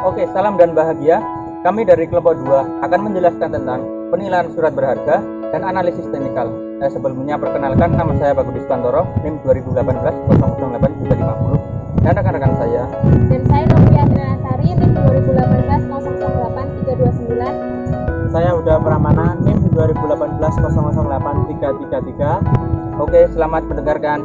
Oke, salam dan bahagia. Kami dari kelompok 2 akan menjelaskan tentang penilaian surat berharga dan analisis teknikal. Sebelumnya perkenalkan, nama saya Bagudis Pantoro, NIM 2018-008-350, dan rekan-rekan saya. Dan saya Novia Trinasari, NIM 2018-008-329. Saya Huda Pramana, NIM 2018-008-333. Oke, selamat mendengarkan.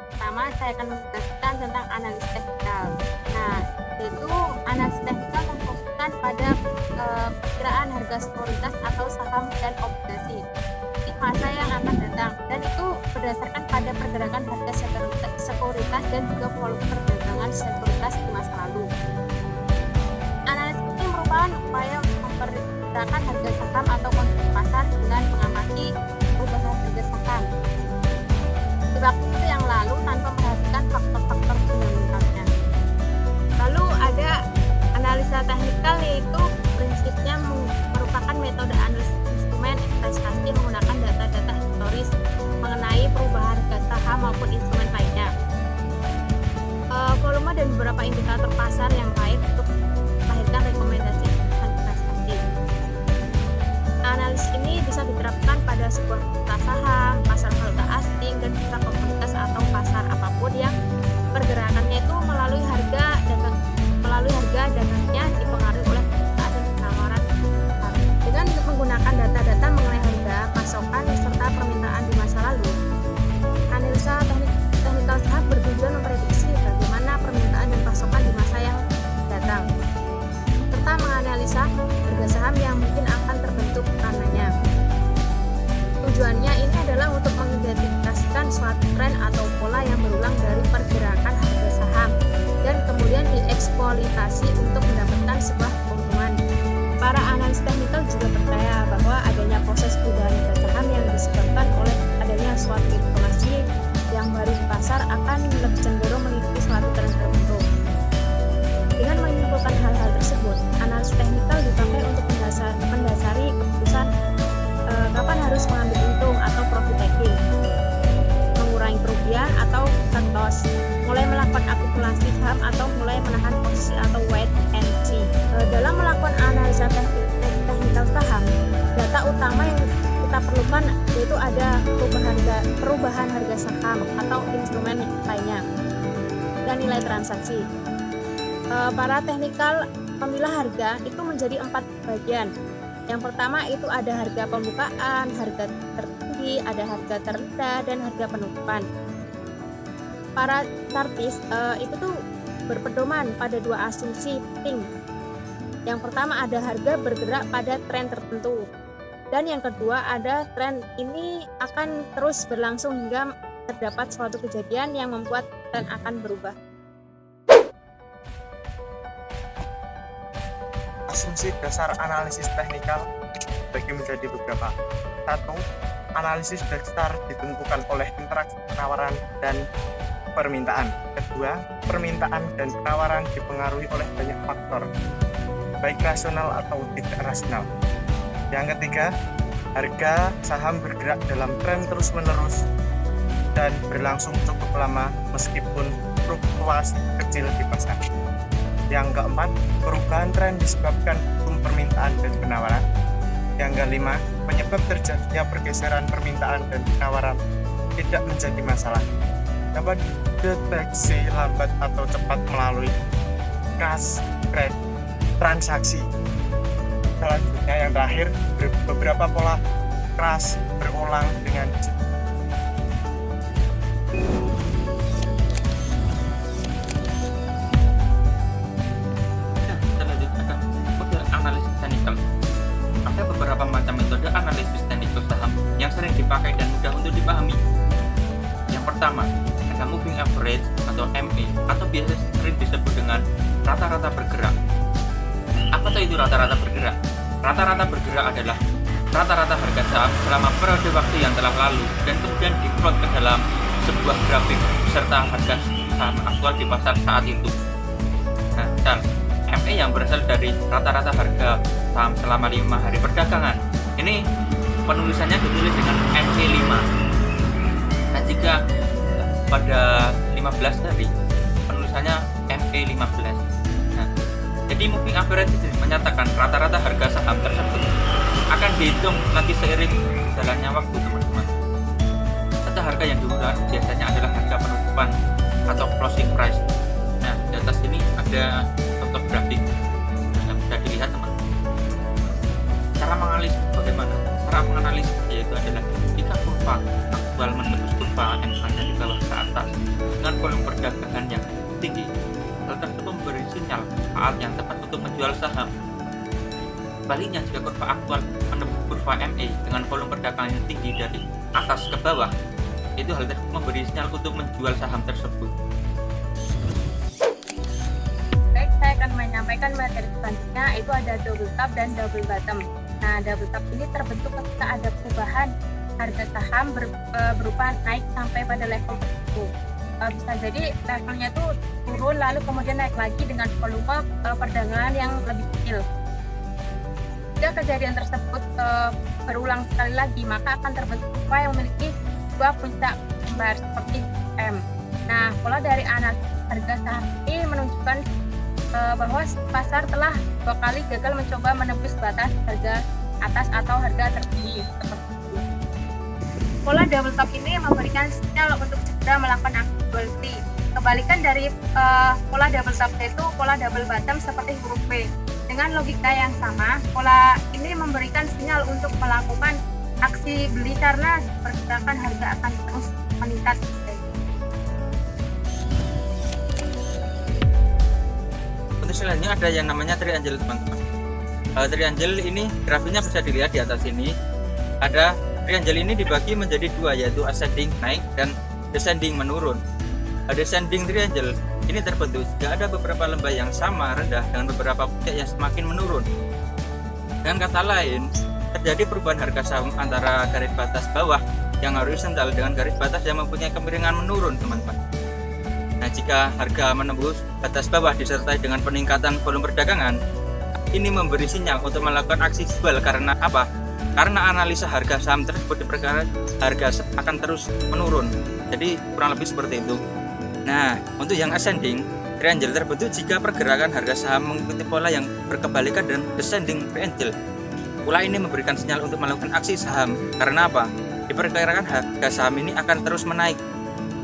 Pertama, saya akan menjelaskan tentang analisis teknikal. Nah, yaitu analisis teknikal memfokuskan pada perkiraan harga sekuritas atau saham dan obligasi di masa yang akan datang, dan itu berdasarkan pada pergerakan harga sekuritas dan juga volume perdagangan sekuritas di masa lalu. Analisis ini merupakan upaya memperkirakan harga saham atau kondisi pasar dengan mengamati perubahan harga saham di waktu yang lalu tanpa memperhatikan faktor-faktor fundamentalnya. Lalu ada analisa teknikal, yaitu prinsipnya merupakan metode analisis instrumen investasi menggunakan data-data historis mengenai perubahan harga saham maupun instrumen lainnya, volume dan beberapa indikator pasar yang lain untuk melahirkan rekomendasi investasi. Analisis ini bisa diterapkan pada sebuah valuta saham, pasar valuta asing, dan bisa komunitas atau pasar apapun yang pergerakannya itu melalui harga dagangnya dipengaruhi oleh permintaan dan penawaran. Dengan menggunakan data-data mengenai harga, pasokan, serta permintaan di masa lalu, analisa teknikal saham bertujuan memprediksi bagaimana permintaan dan pasokan di masa yang datang, serta menganalisa harga saham yang mungkin akan terbentuk karenanya. Tujuannya ini adalah untuk mengidentifikasikan suatu tren atau pola yang berulang dari pergerakan harga saham dan kemudian dieksploitasi untuk mendapatkan sebuah keuntungan. Para analis teknikal juga percaya bahwa adanya proses perubahan harga saham yang disebabkan oleh adanya suatu informasi yang baru di pasar akan lebih cenderung mengikuti suatu tren tertentu. Dengan menyimpulkan hal-hal tersebut, analis teknikal dipakai untuk mendasari keputusan kapan harus mengambil untung atau profit taking, mengurangi kerugian atau cut loss, mulai melakukan akumulasi saham atau mulai menahan posisi atau wait and see. Dalam melakukan analisa teknikal saham, data utama yang kita perlukan yaitu ada perubahan harga saham atau instrumen lainnya dan nilai transaksi. Para teknikal pemilah harga itu menjadi 4 bagian. Yang pertama itu ada harga pembukaan, harga tertinggi, ada harga terendah, dan harga penutupan. Para chartis itu tuh berpedoman pada 2 asumsi penting. Yang pertama ada harga bergerak pada tren tertentu, dan yang kedua ada tren ini akan terus berlangsung hingga terdapat suatu kejadian yang membuat tren akan berubah. Asumsi dasar analisis teknikal bagi menjadi beberapa. 1. Analisis dasar ditentukan oleh interaksi penawaran dan permintaan. 2. Permintaan dan penawaran dipengaruhi oleh banyak faktor, baik rasional atau tidak rasional. Yang ketiga, harga saham bergerak dalam tren terus-menerus dan berlangsung cukup lama meskipun fluktuasi kecil di pasar. Yang keempat, perubahan tren disebabkan hukum permintaan dan penawaran. Yang kelima, penyebab terjadinya pergeseran permintaan dan penawaran tidak menjadi masalah, dapat dideteksi lambat atau cepat melalui kas rate transaksi. Selanjutnya yang terakhir, beberapa pola keras berulang dengan Ada beberapa macam metode analisis teknikal saham yang sering dipakai dan mudah untuk dipahami. Yang pertama, ada moving average atau MA, atau biasa sering disebut dengan rata-rata bergerak. Apa itu rata-rata bergerak? Rata-rata bergerak adalah rata-rata harga saham selama periode waktu yang telah lalu dan kemudian diplot ke dalam sebuah grafik beserta harga saham aktual di pasar saat itu. Nah, dan MA yang berasal dari rata-rata harga saham selama 5 hari perdagangan. Ini penulisannya ditulis dengan MA5. Nah, jika pada 15 hari penulisannya ME15. Nah, jadi moving average ini menyatakan rata-rata harga saham tersebut akan dihitung nanti seiring jalannya waktu, teman-teman. Data harga yang digunakan biasanya adalah harga penutupan atau closing price. Nah, di atas ini ada contoh grafik yang bisa dilihat, teman-teman. Cara menganalisis bagaimana? Cara menganalisis yaitu adalah jika kurva aktual menembus kurva yang ada di bawah ke atas dengan volume perdagangan yang tinggi, hal tersebut memberi sinyal saat yang tepat untuk menjual saham. Sebaliknya, jika kurva aktual menembus kurva MA dengan volume perdagangan yang tinggi dari atas ke bawah, itu hal tersebut memberi sinyal untuk menjual saham tersebut. Baik, saya akan menyampaikan materi selanjutnya, itu ada double top dan double bottom. Nah, double top ini terbentuk ketika ada perubahan harga saham berupa naik sampai pada level tertentu. Bisa jadi levelnya tuh turun lalu kemudian naik lagi dengan volume perdagangan yang lebih kecil. Jika kejadian tersebut berulang sekali lagi, maka akan terbentuk kurva yang memiliki dua puncak kembar seperti M. Nah, pola dari analisis harga saham ini menunjukkan bahwa pasar telah dua kali gagal mencoba menembus batas harga atas atau harga tertinggi seperti itu. Pola double top ini memberikan sinyal untuk segera melakukan aksi jual beli. Kebalikan dari pola double top yaitu pola double bottom seperti huruf B. Dengan logika yang sama, pola ini memberikan sinyal untuk melakukan aksi beli karena pergerakan harga akan terus meningkat. Untuk selanjutnya ada yang namanya triangle, teman-teman. Triangle ini grafiknya bisa dilihat di atas ini. Ada triangle ini dibagi menjadi dua, yaitu ascending naik dan descending menurun. Descending triangle ini terbentuk jika ada beberapa lembah yang sama rendah dengan beberapa puncak yang semakin menurun. Dengan kata lain, terjadi perubahan harga saham antara garis batas bawah yang horizontal dengan garis batas yang mempunyai kemiringan menurun, teman-teman. Nah, jika harga menembus batas bawah disertai dengan peningkatan volume perdagangan, ini memberi sinyal untuk melakukan aksi jual. Karena apa? Karena analisa harga saham tersebut diperkirakan harga akan terus menurun. Jadi kurang lebih seperti itu. Nah, untuk yang ascending triangle terbentuk jika pergerakan harga saham mengikuti pola yang berkebalikan dan descending triangle. Pola ini memberikan sinyal untuk melakukan aksi saham. Karena apa? Diperkirakan harga saham ini akan terus menaik.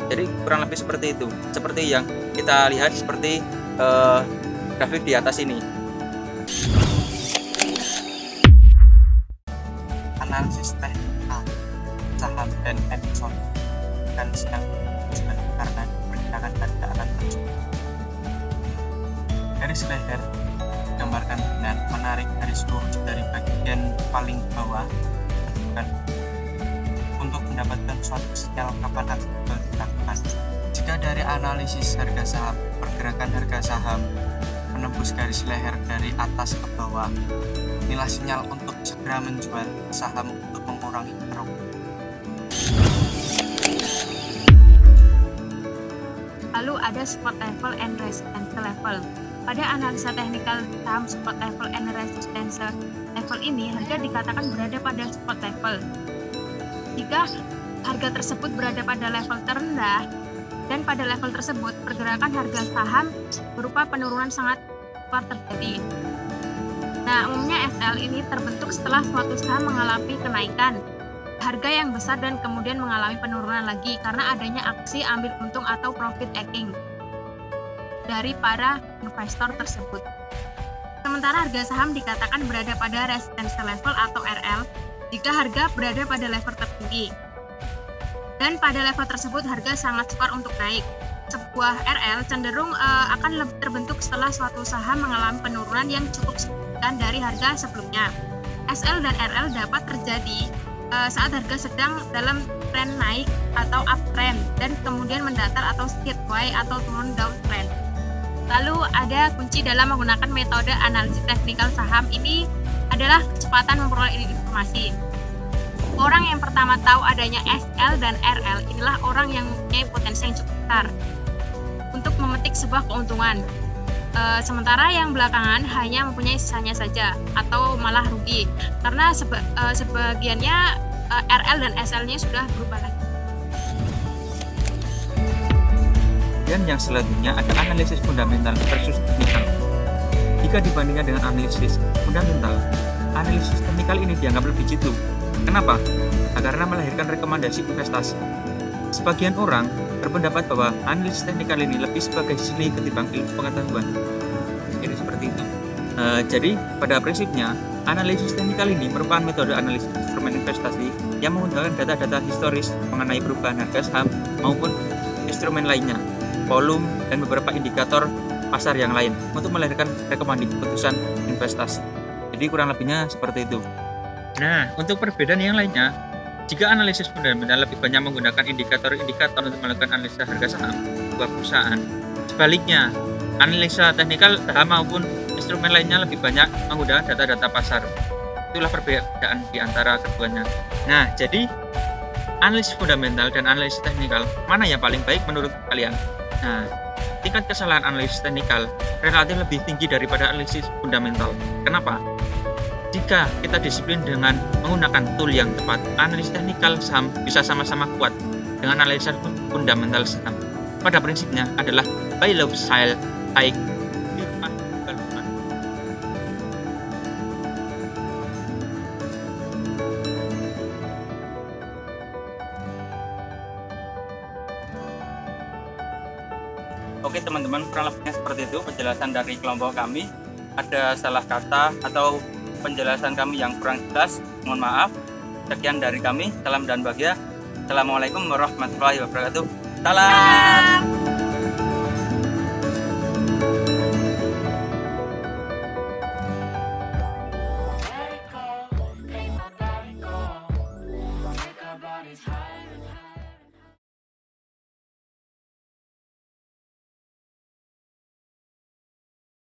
Jadi kurang lebih seperti itu. Seperti yang kita lihat seperti grafik di atas ini. Analisis teknikal saham dan episode dan sinyal karena pergerakan harga akan terus. Garis leher digambarkan dengan menarik garis lurus dari bagian paling bawah untuk mendapatkan suatu sinyal kapan akan dilakukan. Jika dari analisis harga saham, pergerakan harga saham menembus garis leher dari atas ke bawah, inilah sinyal untuk segera menjual saham untuk mengurangi kerugian. Lalu ada support level and resistance level. Pada analisa teknikal saham support level and resistance level ini, harga dikatakan berada pada support level. Jika harga tersebut berada pada level terendah dan pada level tersebut pergerakan harga saham berupa penurunan sangat cepat terjadi. Nah, umumnya SL ini terbentuk setelah suatu saham mengalami kenaikan harga yang besar dan kemudian mengalami penurunan lagi karena adanya aksi ambil untung atau profit taking dari para investor tersebut. Sementara harga saham dikatakan berada pada resistance level atau RL jika harga berada pada level tertinggi. Dan pada level tersebut harga sangat sukar untuk naik. Sebuah RL cenderung akan lebih terbentuk setelah suatu saham mengalami penurunan yang cukup signifikan dari harga sebelumnya. SL dan RL dapat terjadi saat harga sedang dalam tren naik atau uptrend dan kemudian mendatar atau sideways atau turun downtrend. Lalu ada kunci dalam menggunakan metode analisis teknikal saham ini adalah kecepatan memperoleh informasi. Orang yang pertama tahu adanya SL dan RL inilah orang yang mempunyai potensi yang cukup besar untuk memetik sebuah keuntungan. Sementara yang belakangan hanya mempunyai sisanya saja atau malah rugi karena sebagiannya RL dan SL-nya sudah berubah lagi. Kemudian yang selanjutnya ada analisis fundamental versus teknikal. Jika dibandingkan dengan analisis fundamental, analisis teknikal ini dianggap lebih jitu. Kenapa? Karena melahirkan rekomendasi investasi. Sebagian orang berpendapat bahwa analisis teknikal ini lebih sebagai seni ketimbang ilmu pengetahuan. Jadi seperti itu. Jadi pada prinsipnya, analisis teknikal ini merupakan metode analisis instrumen investasi yang menggunakan data-data historis mengenai perubahan harga saham maupun instrumen lainnya, volume, dan beberapa indikator pasar yang lain untuk melahirkan rekomendasi keputusan investasi. Jadi kurang lebihnya seperti itu. Nah, untuk perbedaan yang lainnya, jika analisis fundamental lebih banyak menggunakan indikator-indikator untuk melakukan analisa harga saham sebuah perusahaan, sebaliknya, analisa teknikal saham maupun instrumen lainnya lebih banyak menggunakan data-data pasar. Itulah perbedaan di antara keduanya. Nah, jadi analisis fundamental dan analisis teknikal, mana yang paling baik menurut kalian? Nah, tingkat kesalahan analisis teknikal relatif lebih tinggi daripada analisis fundamental. Kenapa? Jika kita disiplin dengan menggunakan tool yang tepat, analisis teknikal saham bisa sama-sama kuat dengan analisis fundamental saham. Pada prinsipnya adalah buy low, sell high. Oke teman-teman, kurang lebihnya seperti itu penjelasan dari kelompok kami. Ada salah kata atau penjelasan kami yang kurang jelas, mohon maaf. Sekian dari kami, salam dan bahagia. Assalamualaikum warahmatullahi wabarakatuh. Salam. Bodies high.